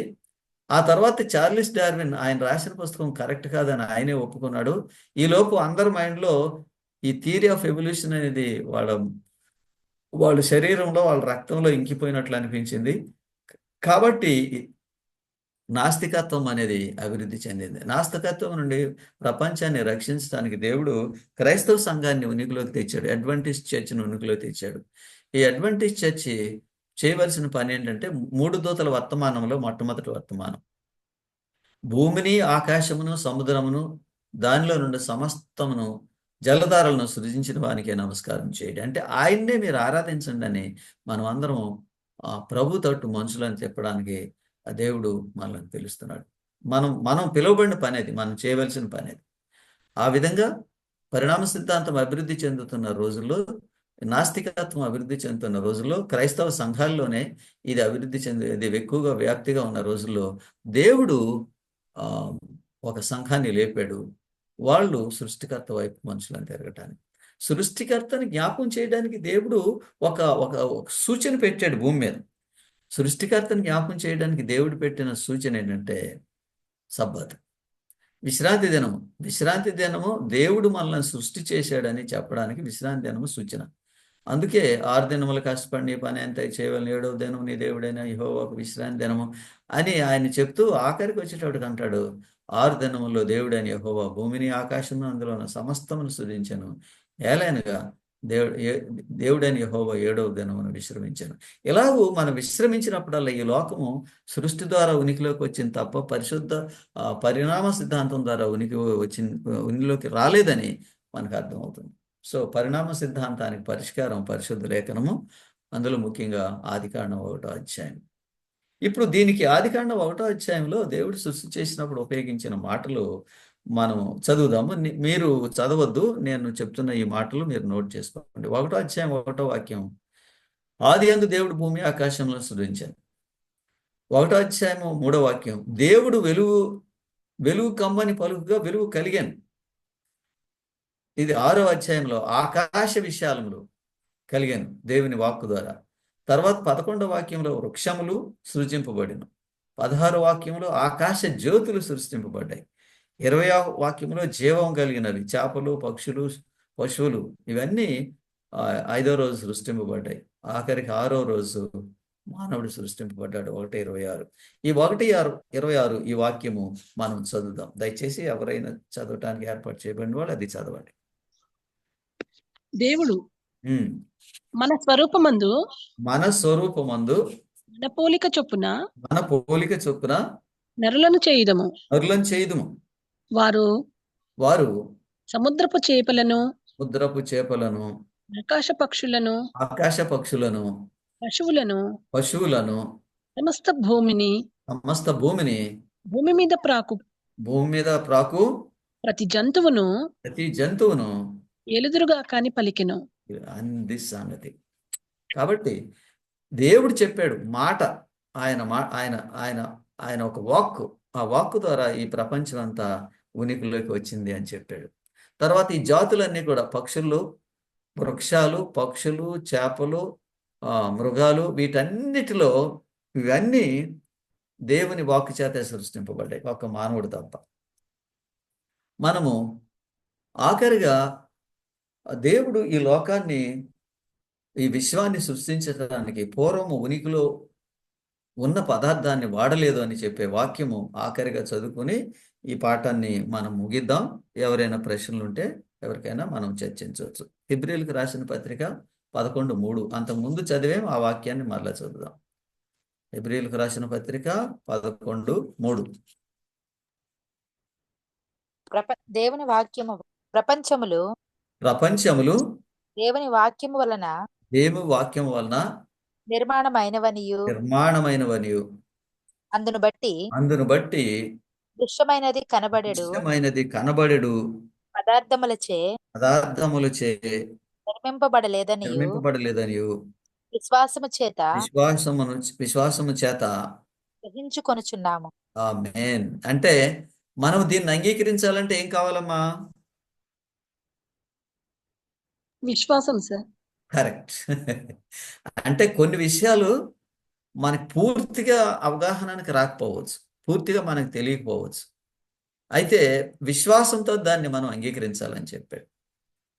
ఆ తర్వాత చార్లెస్ డార్విన్ ఆయన రాసిన పుస్తకం కరెక్ట్ కాదని ఆయనే ఒప్పుకున్నాడు. ఈలోపు అందరి మైండ్లో ఈ థియరీ ఆఫ్ ఎవల్యూషన్ అనేది వాళ్ళ శరీరంలో, వాళ్ళ రక్తంలో ఇంకిపోయినట్లు అనిపించింది. కాబట్టి నాస్తికత్వం అనేది అభివృద్ధి చెందింది. నాస్తికత్వం నుండి ప్రపంచాన్ని రక్షించడానికి దేవుడు క్రైస్తవ సంఘాన్ని ఉనికిలోకి తెచ్చాడు. అడ్వెంటిస్ట్ చర్చిని ఉనికిలోకి తెచ్చాడు. ఈ అడ్వెంటిస్ట్ చర్చి చేయవలసిన పని ఏంటంటే 3 దూతల వర్తమానంలో మొట్టమొదటి వర్తమానం, భూమిని, ఆకాశమును, సముద్రమును, దానిలో నుండి సమస్తమును, జలధారలను సృజించిన వానికే నమస్కారం చేయండి. అంటే ఆయన్నే మీరు ఆరాధించండి అని మనం అందరం ప్రభు తట్టు మనుషులని చెప్పడానికి ఆ దేవుడు మనల్ని పిలుస్తున్నాడు. మనం పిలువబడిన పని అది, మనం చేయవలసిన పని అది. ఆ విధంగా పరిణామ సిద్ధాంతం అభివృద్ధి చెందుతున్న రోజుల్లో, నాస్తికత్వం అభివృద్ధి చెందుతున్న రోజుల్లో, క్రైస్తవ సంఘాల్లోనే ఇది ఎక్కువగా వ్యాప్తిగా ఉన్న రోజుల్లో దేవుడు ఒక సంఘాన్ని లేపాడు. వాళ్ళు సృష్టికర్త వైపు మనుషులను తిరగటానికి, సృష్టికర్తని జ్ఞాపకం చేయడానికి దేవుడు ఒక సూచన పెట్టాడు భూమి మీద. సృష్టికర్తని జ్ఞాపకం చేయడానికి దేవుడు పెట్టిన సూచన ఏంటంటే సబ్బత్, విశ్రాంతి దినము. విశ్రాంతి దినము దేవుడు మనల్ని సృష్టి చేశాడని చెప్పడానికి విశ్రాంతి దినము సూచన. అందుకే 6 దినములు కష్టపడి నీ పని ఎంత చేయవలని 7వ దినం నీ దేవుడైన యెహోవాకు విశ్రాంతి దినము అని ఆయన చెప్తూ ఆఖరికి వచ్చేటప్పటికి అంటాడు, 6 దినముల్లో దేవుడైన యెహోవా భూమిని, ఆకాశమును, అందులో ఉన్న సమస్తమును సృజించెను. ఏలైనగా దేవుడైన యెహోవా 7వ దినమును విశ్రమించాను. ఇలాగూ మనం విశ్రమించినప్పుడల్లా ఈ లోకము సృష్టి ద్వారా ఉనికిలోకి వచ్చింది తప్ప పరిశుద్ధ పరిణామ సిద్ధాంతం ద్వారా ఉనికిలోకి రాలేదని మనకు అర్థమవుతుంది. సో పరిణామ సిద్ధాంతానికి పరిష్కారం పరిశుద్ధ లేఖనము, అందులో ముఖ్యంగా ఆదికాండం 1వ అధ్యాయం. ఇప్పుడు దీనికి ఆదికాండం 1వ అధ్యాయంలో దేవుడు సృష్టి చేసినప్పుడు ఉపయోగించిన మాటలు మనం చదువుదాము. మీరు చదవద్దు, నేను చెప్తున్న ఈ మాటలు మీరు నోట్ చేసుకోండి. 1వ అధ్యాయం 1వ వాక్యం, ఆదియందు దేవుడు భూమి ఆకాశంలో సృజించాను. 1వ అధ్యాయం 3వ వాక్యం, దేవుడు వెలుగు కమ్మని పలుకుగా వెలుగు కలిగాను. ఇది 6వ అధ్యాయంలో ఆకాశ విశాలములు కలిగాను దేవుని వాక్కు ద్వారా. తర్వాత 11వ వాక్యంలో వృక్షములు సృజింపబడిను. 16వ వాక్యంలో ఆకాశ జ్యోతులు సృష్టింపబడ్డాయి. 20వ వాక్యంలో జీవం కలిగినవి చేపలు, పక్షులు, పశువులు ఇవన్నీ 5వ రోజు సృష్టింపబడ్డాయి. ఆఖరికి 6వ రోజు మానవుడు సృష్టింపబడ్డాడు. 1:26. ఈ 1:26 ఈ వాక్యము మనం చదువుదాం. దయచేసి ఎవరైనా చదవటానికి ఏర్పాటు చేయబడిన వాళ్ళు అది చదవండి. దేవుడు మన స్వరూపమందు మన పోలిక చొప్పున నరులను చేయుదము. వారు సముద్రపు చేపలను, ఆకాశ పక్షులను, పశువులను, సమస్త భూమిని సమస్త భూమిని భూమి మీద ప్రాకు భూమి మీద ప్రాకు ప్రతి జంతువును ప్రతి జంతువును ఎలుదురుగా కాని పలికెను. అంది సంగతి. కాబట్టి దేవుడు చెప్పాడు మాట, ఆయన ఆయన ఆయన ఒక వాక్, ఆ వాక్ ద్వారా ఈ ప్రపంచం అంతా ఉనికిలోకి వచ్చింది అని చెప్పాడు. తర్వాత ఈ జాతులన్నీ కూడా పక్షులు, వృక్షాలు, పక్షులు, చేపలు, మృగాలు, వీటన్నిటిలో ఇవన్నీ దేవుని వాక్కు చేత సృష్టింపబడ్డాయి, ఒక మానవుడు తప్ప. మనము ఆఖరిగా దేవుడు ఈ లోకాన్ని, ఈ విశ్వాన్ని సృష్టించడానికి పూర్వము ఉనికిలో ఉన్న పదార్థాన్ని వాడలేదు అని చెప్పే వాక్యము ఆఖరిగా చదువుకుని ఈ పాఠాన్ని మనం ముగిద్దాం. ఎవరైనా ప్రశ్నలు ఉంటే ఎవరికైనా మనం చర్చించవచ్చు. హెబ్రీయులకు రాసిన పత్రిక 11:3 అంతకుముందు చదివేం, ఆ వాక్యాన్ని మరలా చదువుదాం. హెబ్రీయులకు రాసిన పత్రిక 11:3. దేవుని వాక్యము ప్రపంచములు దేవుని వాక్యము వలన దేవుని వాక్యం వలన నిర్మాణమైనవనియు అందును బట్టి దృశ్యమైనది కనబడెడు పదార్థములచే నిర్మింపబడలేదనియు విశ్వాసము చేత గ్రహించుకొనుచున్నాము. ఆమేన్. అంటే మనం దీన్ని అంగీకరించాలంటే ఏం కావాలమ్మా? విశ్వాసం సార్. కరెక్ట్. అంటే కొన్ని విషయాలు మనకు పూర్తిగా అవగాహనకి రాకపోవచ్చు, పూర్తిగా మనకు తెలియకపోవచ్చు. అయితే విశ్వాసంతో దాన్ని మనం అంగీకరించాలని చెప్పాడు.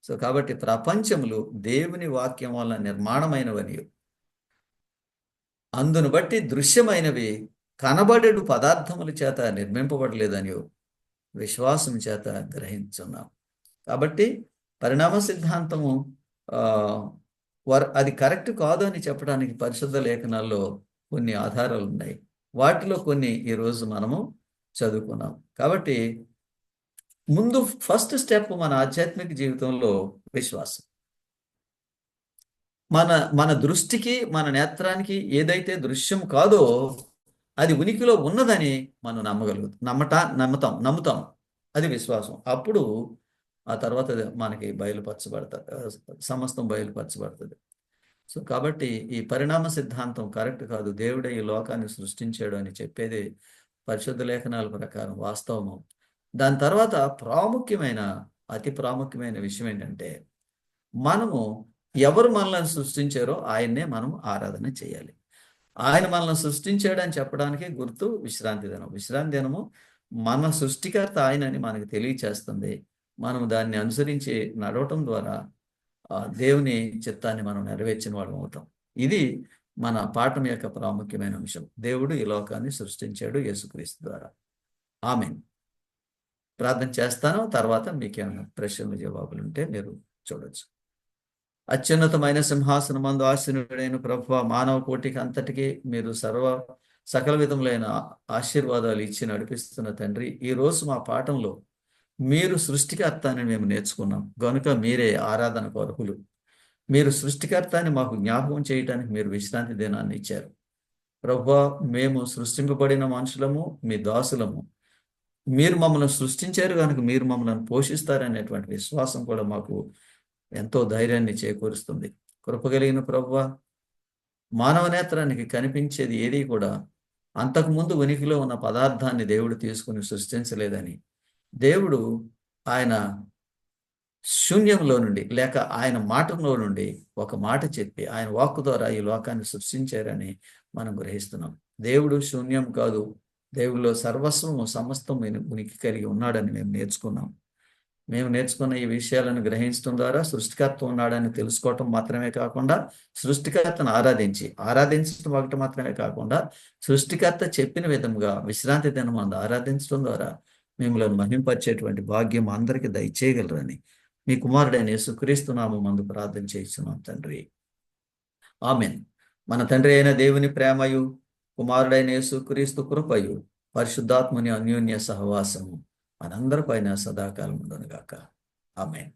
సో కాబట్టి ప్రపంచములు దేవుని వాక్యం వల్ల నిర్మాణమైనవని, అందును బట్టి దృశ్యమైనవి కనబడేడు పదార్థముల చేత నిర్మింపబడలేదని విశ్వాసం చేత గ్రహించున్నాం. కాబట్టి పరిణామ సిద్ధాంతము అది కరెక్ట్ కాదు అని చెప్పడానికి పరిశుద్ధ లేఖనాల్లో కొన్ని ఆధారాలు ఉన్నాయి. వాటిలో కొన్ని ఈరోజు మనము చదువుకున్నాం. కాబట్టి ముందు ఫస్ట్ స్టెప్ మన ఆధ్యాత్మిక జీవితంలో విశ్వాసం. మన దృష్టికి, మన నేత్రానికి ఏదైతే దృశ్యం కాదో అది ఉనికిలో ఉన్నదని మనం నమ్ముతాం. అది విశ్వాసం. అప్పుడు ఆ తర్వాత మనకి సమస్తం బయలుపరచబడుతుంది. సో కాబట్టి ఈ పరిణామ సిద్ధాంతం కరెక్ట్ కాదు, దేవుడే ఈ లోకాన్ని సృష్టించాడు అని చెప్పేది పరిశుద్ధ లేఖనాల ప్రకారం వాస్తవము. దాని తర్వాత అతి ప్రాముఖ్యమైన విషయం ఏంటంటే, మనము ఎవరు మనల్ని సృష్టించారో ఆయన్నే మనం ఆరాధన చేయాలి. ఆయన మనల్ని సృష్టించాడు అని చెప్పడానికి గుర్తు విశ్రాంతి దినం. విశ్రాంతి దినము మన సృష్టికర్త ఆయనని మనకు తెలియచేస్తుంది. మనం దాన్ని అనుసరించి నడవటం ద్వారా దేవుని చిత్తాన్ని మనం నెరవేర్చిన వాళ్ళం అవుతాం. ఇది మన పాఠం యొక్క ప్రాముఖ్యమైన అంశం. దేవుడు ఈ లోకాన్ని సృష్టించాడు యేసుక్రీస్తు ద్వారా. ఆమేన్. ప్రార్థన చేస్తాను. తర్వాత మీకేమైనా ప్రశ్నలు జవాబులు ఉంటే మీరు చూడొచ్చు. అత్యున్నతమైన సింహాసనమందు ఆశీనుడైన ప్రభువా, మానవ కోటికి అంతటికీ మీరు సకల విధములైన ఆశీర్వాదాలు ఇచ్చి నడిపిస్తున్న తండ్రి, ఈరోజు మా పాఠంలో మీరు సృష్టికర్త అని మేము నేర్చుకున్నాం గనుక మీరే ఆరాధనకు అర్హులు. మీరు సృష్టికర్త అని మాకు జ్ఞాపకం చేయడానికి మీరు విశ్రాంతి దినాన్ని ఇచ్చారు. ప్రభువా, మేము సృష్టింపబడిన మనుషులము, మీ దాసులము. మీరు మమ్మల్ని సృష్టించారు కనుక మీరు మమ్మల్ని పోషిస్తారనేటువంటి విశ్వాసం కూడా మాకు ఎంతో ధైర్యాన్ని చేకూరుస్తుంది. కృపగలిగిన ప్రభువా, మానవ నేత్రానికి కనిపించేది ఏది కూడా అంతకుముందు ఉనికిలో ఉన్న పదార్థాన్ని దేవుడు తీసుకుని సృష్టించలేదని, దేవుడు ఆయన శూన్యంలో నుండి లేక ఆయన మాటలో నుండి ఒక మాట చెప్పి ఆయన వాక్కు ద్వారా ఈ లోకాన్ని సృష్టించారని మనం గ్రహిస్తున్నాం. దేవుడు శూన్యం కాదు, దేవుడిలో సర్వస్వము సమస్తం ఉనికి కలిగి ఉన్నాడని మేము నేర్చుకున్నాం. మేము నేర్చుకున్న ఈ విషయాలను గ్రహించడం ద్వారా సృష్టికర్త ఉన్నాడని తెలుసుకోవటం మాత్రమే కాకుండా, సృష్టికర్తను ఆరాధించడం ఒకటి మాత్రమే కాకుండా, సృష్టికర్త చెప్పిన విధంగా విశ్రాంతి దినం ఆరాధించడం ద్వారా మిమ్మల్ని మహింపరిచేటువంటి భాగ్యం అందరికీ దయచేయగలరని మీ కుమారుడైన యేసుక్రీస్తు నామమునందు ప్రార్థన చేస్తున్నాం తండ్రి. ఆమేన్. మన తండ్రి అయిన దేవుని ప్రేమయు, కుమారుడైన యేసుక్రీస్తు కృపయు, పరిశుద్ధాత్మని అన్యోన్య సహవాసము మనందరిపైన సదాకాలం ఉండును గాక. ఆమేన్.